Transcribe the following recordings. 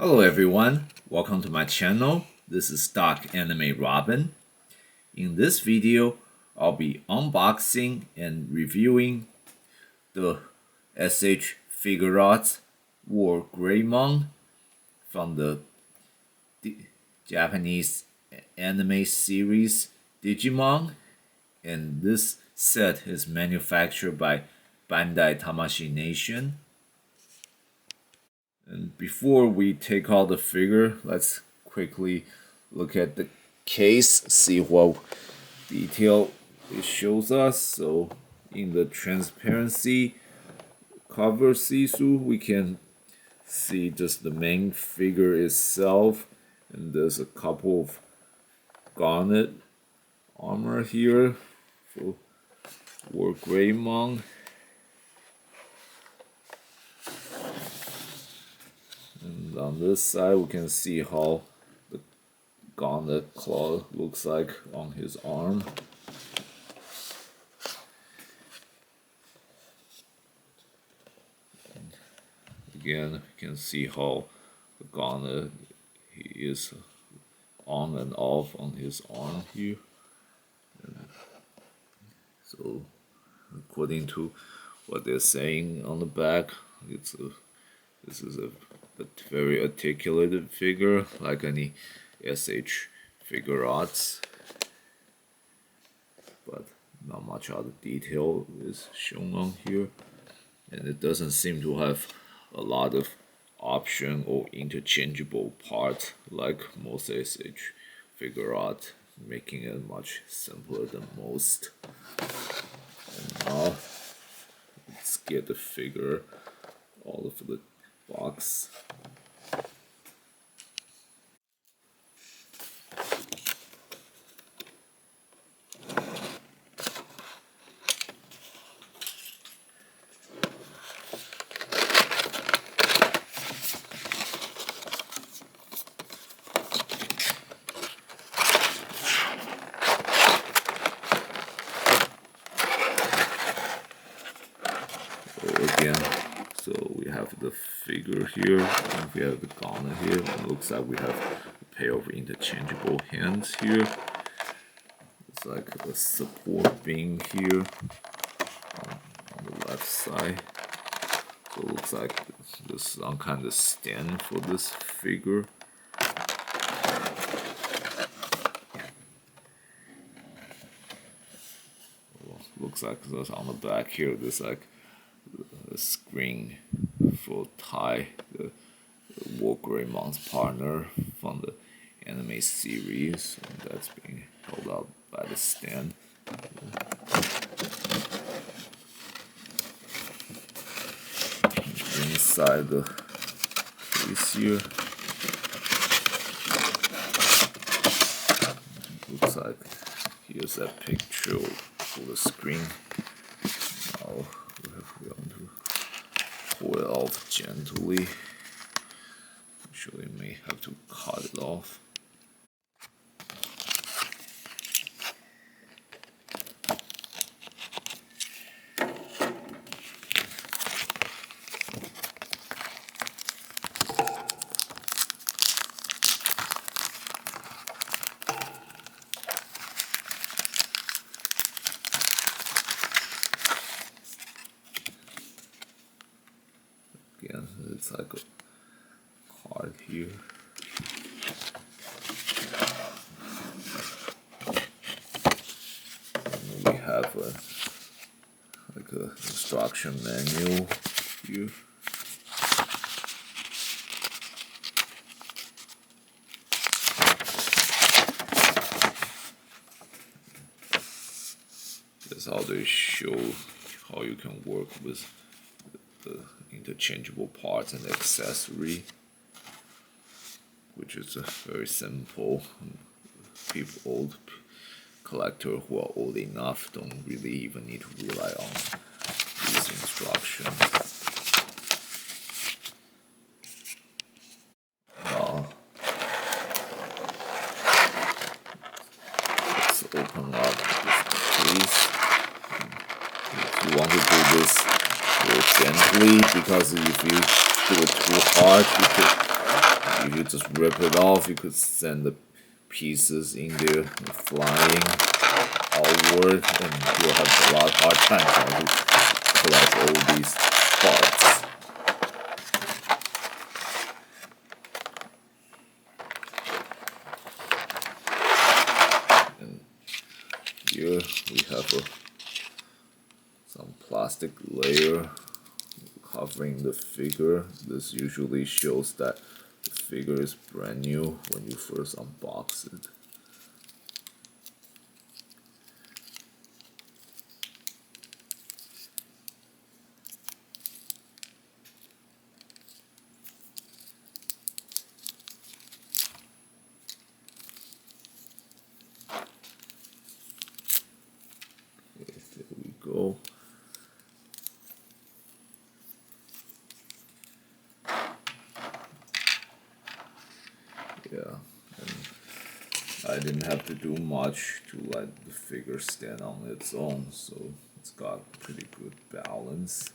Hello everyone, welcome to my channel. This is Stock Anime Robin. In this video, I'll be unboxing and reviewing the S.H. Figuarts Wargreymon from the Japanese anime series Digimon, and this set is manufactured by Bandai Tamashii Nation. And before we take out the figure, let's quickly look at the case, see what detail it shows us. So in the transparency cover see-through, we can see just the main figure itself, and there's a couple of garnet armor here for Wargreymon. And on this side, we can see how the garnet claw looks like on his arm. And again, you can see how the garnet is on and off on his arm here. And so, according to what they're saying on the back, this is a very articulated figure, like any S.H. Figuarts, but not much other detail is shown on here, and it doesn't seem to have a lot of option or interchangeable parts like most S.H. Figuarts, making it much simpler than most. And now let's get the figure all of the box. Again, so we have the figure here, and we have the garnet here. It looks like we have a pair of interchangeable hands here. It's like a support beam here on the left side. So it looks like there's some kind of stand for this figure. Well, looks like there's on the back here, there's like a screen for Tai, the Wargreymon's partner from the anime series, and that's being held out by the stand. Inside the case here, looks like here's that picture for the screen. Now we're going to pull it off gently. Actually, may have to cut it off. Again, it's like a card here. And we have like a instruction manual here. That's how they show how you can work with the interchangeable parts and accessory, which is very simple. Old collectors who are old enough don't really even need to rely on these instructions. Let's open up this case. If you want to do this gently, because if you do it too hard, if you just rip it off, you could send the pieces in there flying outward, and you'll have a lot hard time trying to collect all these parts. And here we have some plastic layer covering the figure. This usually shows that the figure is brand new when you first unbox it. Okay, there we go. Yeah, and I didn't have to do much to let the figure stand on its own, so it's got pretty good balance.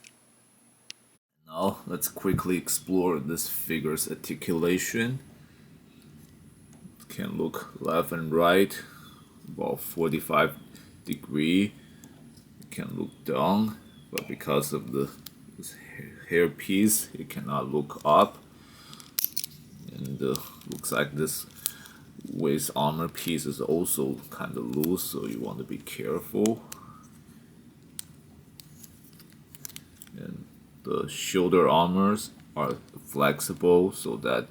Now let's quickly explore this figure's articulation. It can look left and right about 45 degrees. It can look down, but because of this hair piece, it cannot look up. And looks like this waist armor piece is also kind of loose, so you want to be careful. And the shoulder armors are flexible so that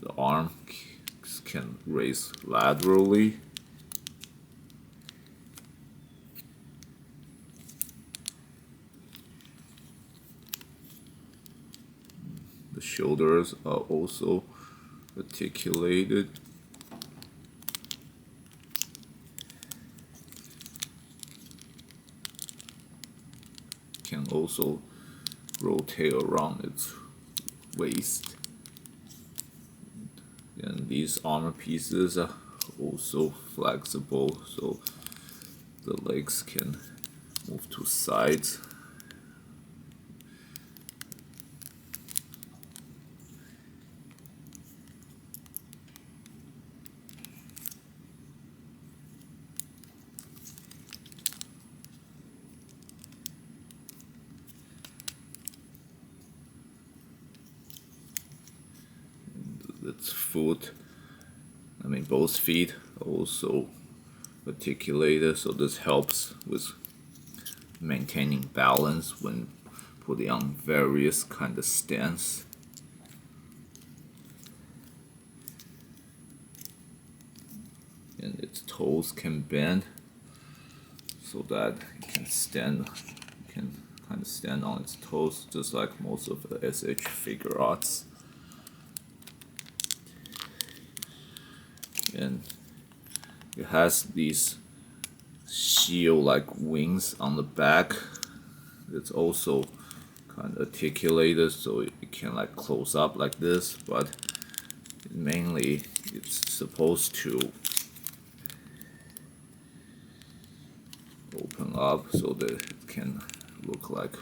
the arm can raise laterally. The shoulders are also articulated. Can also rotate around its waist. And these armor pieces are also flexible, so the legs can move to sides. Its foot, both feet are also articulated, so this helps with maintaining balance when putting on various kind of stance. And its toes can bend so that it can kind of stand on its toes, just like most of the S.H. Figuarts. And it has these shield-like wings on the back. It's also kind of articulated, so it can like close up like this, but mainly it's supposed to open up so that it can look like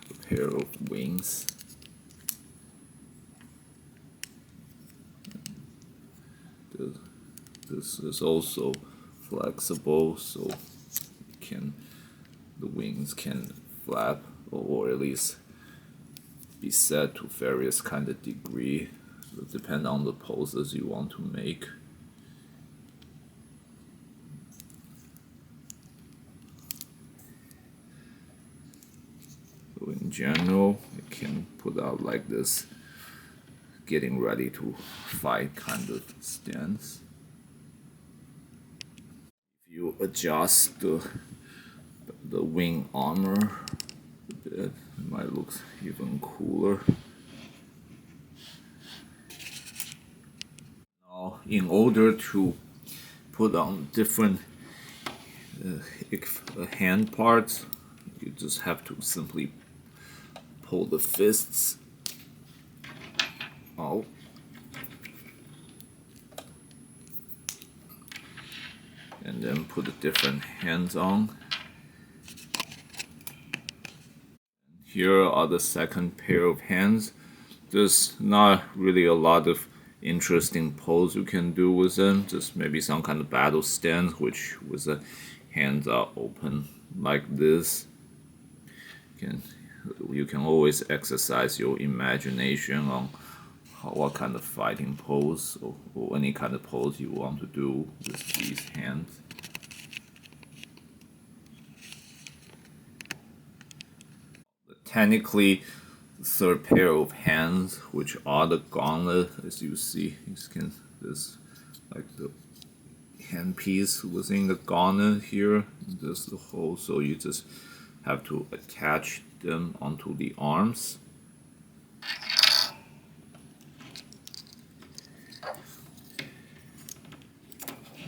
a pair of wings. This is also flexible, so the wings can flap, or at least be set to various kind of degree, depending on the poses you want to make. So in general, it can put out like this, getting ready to fight kind of stance. If you adjust the wing armor a bit, it might look even cooler. Now, in order to put on different hand parts, you just have to simply pull the fists out. And then put the different hands on. Here are the second pair of hands. There's not really a lot of interesting pose you can do with them. Just maybe some kind of battle stance, which with the hands are open like this. You can always exercise your imagination on what kind of fighting pose or any kind of pose you want to do with these hands. Technically, the third pair of hands, which are the gauntlet, as you see, this like the handpiece within the gauntlet here. This is the hole, so you just have to attach them onto the arms.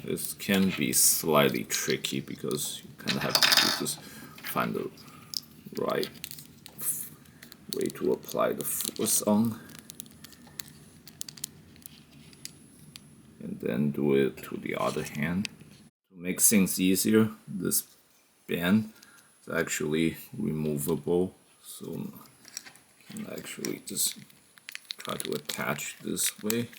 This can be slightly tricky because you kind of have to just find the right way to apply the force on, and then do it to the other hand. To make things easier, this band is actually removable, so you can actually just try to attach this way.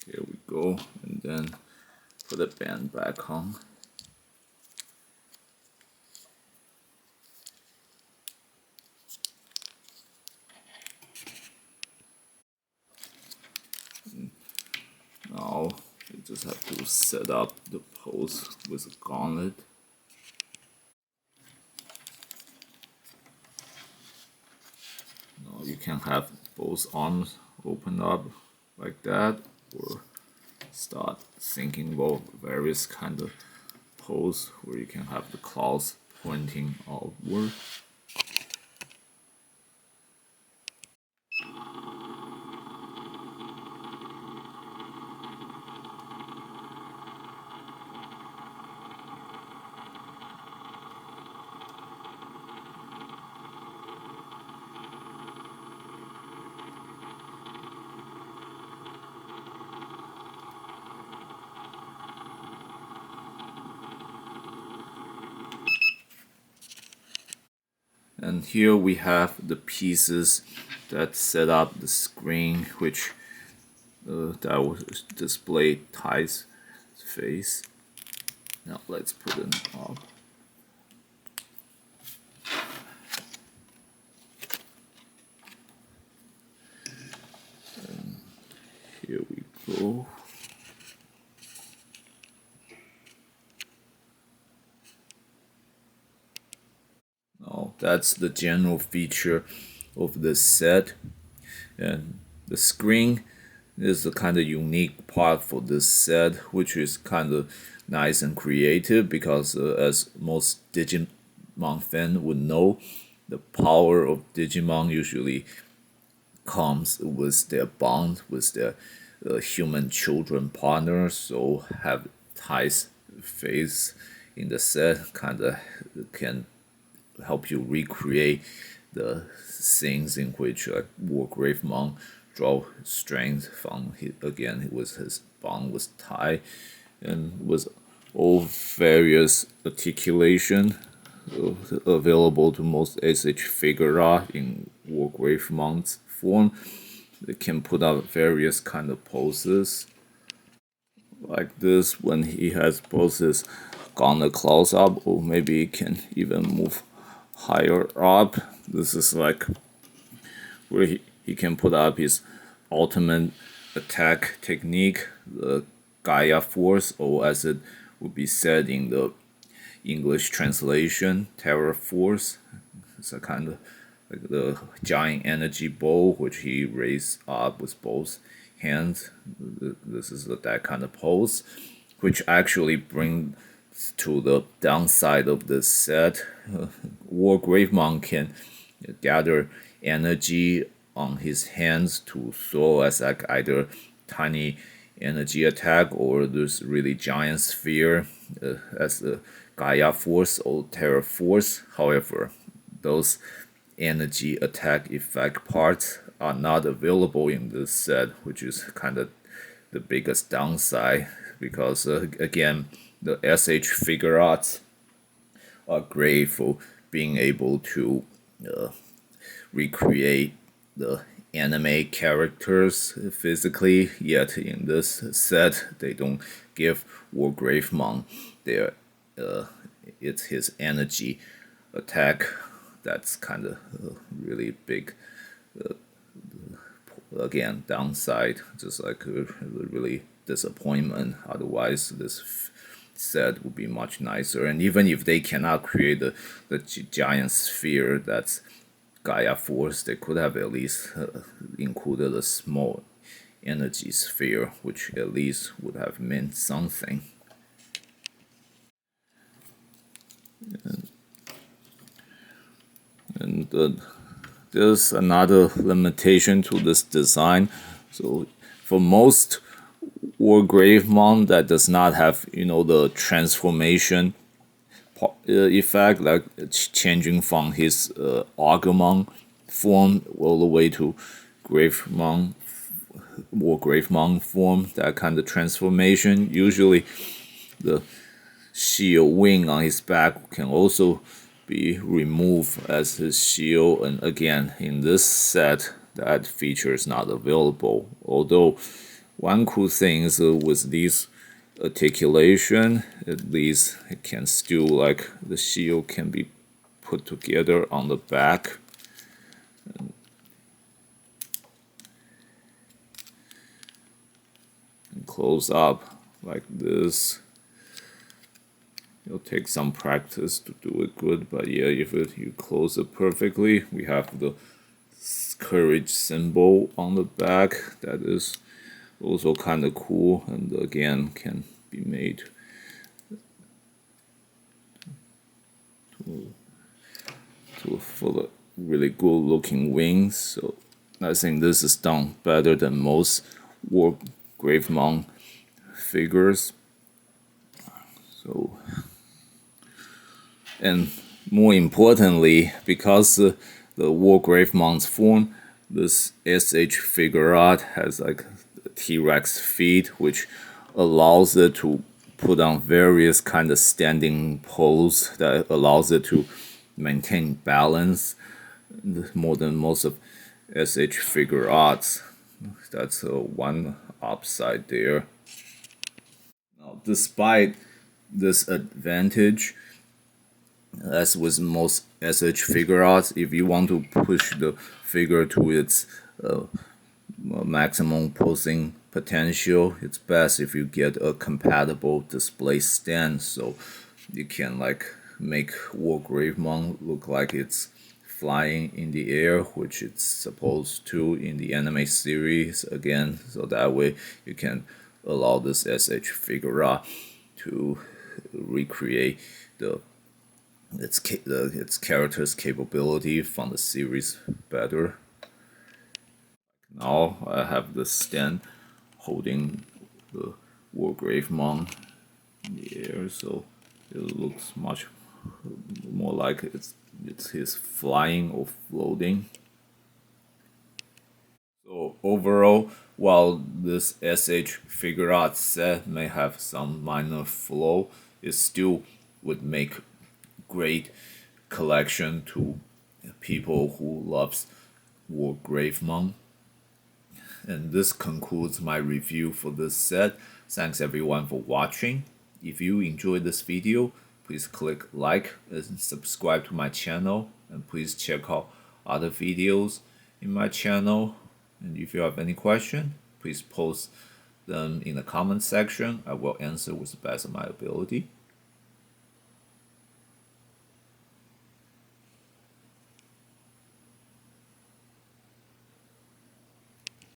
Here we go, and then put the band back on. Now you just have to set up the pose with a gauntlet. Now you can have both arms open up like that, or start thinking about various kind of pose where you can have the claws pointing outward. And here we have the pieces that set up the screen, which that will display Ty's face. Now let's put them up. And here we go. That's the general feature of this set, and the screen is the kind of unique part for this set, which is kind of nice and creative because as most Digimon fan would know, the power of Digimon usually comes with their bond with their human children partners. So have Ty's face in the set kind of can help you recreate the scenes in which Wargreymon draw strength from his bond with Tai, and with all various articulation available to most S.H. Figuarts in Wargreymon's form. They can put out various kind of poses like this when he has both his gauntlet claws up, or maybe he can even move higher up. This is like where he can put up his ultimate attack technique, the Gaia Force, or as it would be said in the English translation, Terra Force. It's a kind of like the giant energy ball which he raised up with both hands. This is that kind of pose, which actually brings to the downside of this set. Wargreymon can gather energy on his hands to throw as like either tiny energy attack or this really giant sphere as the Gaia Force or Terra Force. However, those energy attack effect parts are not available in this set, which is kind of the biggest downside because again, the S.H. Figuarts are great for being able to recreate the anime characters physically, yet in this set they don't give Wargreymon their it's his energy attack. That's kind of really big again downside, just like a really disappointment. Otherwise this set would be much nicer. And even if they cannot create the giant sphere that's Gaia Force, they could have at least included a small energy sphere, which at least would have meant something. And there's another limitation to this design. So for most Wargreymon that does not have, the transformation effect, like changing from his Agumon form all the way to Wargreymon form, that kind of transformation. Usually the shield wing on his back can also be removed as his shield, and again in this set that feature is not available. Although one cool thing is with these articulation, at least it can still, like, the shield can be put together on the back. And close up like this. It'll take some practice to do it good, but yeah, if you close it perfectly, we have the courage symbol on the back. That is also kind of cool, and again can be made for the really good looking wings. So I think this is done better than most Wargreymon figures. So, and more importantly, because the Wargreymon's form, this S.H. figure art has like T-Rex feet, which allows it to put on various kind of standing pose that allows it to maintain balance more than most of S.H. figure arts. That's one upside there. Now, despite this advantage, as with most S.H. figure arts, if you want to push the figure to its maximum posing potential, it's best if you get a compatible display stand, so you can like make Wargreymon look like it's flying in the air, which it's supposed to in the anime series again. So that way you can allow this S.H. figure art to recreate its character's capability from the series better. Now I have the stand holding the Wargreymon in the air, so it looks much more like it's his flying or floating. So overall, while this S.H. figure art set may have some minor flaw, it still would make great collection to people who loves Wargreymon. And this concludes my review for this set. Thanks everyone for watching. If you enjoyed this video, please click like and subscribe to my channel, and please check out other videos in my channel. And if you have any question, please post them in the comment section. I will answer with the best of my ability.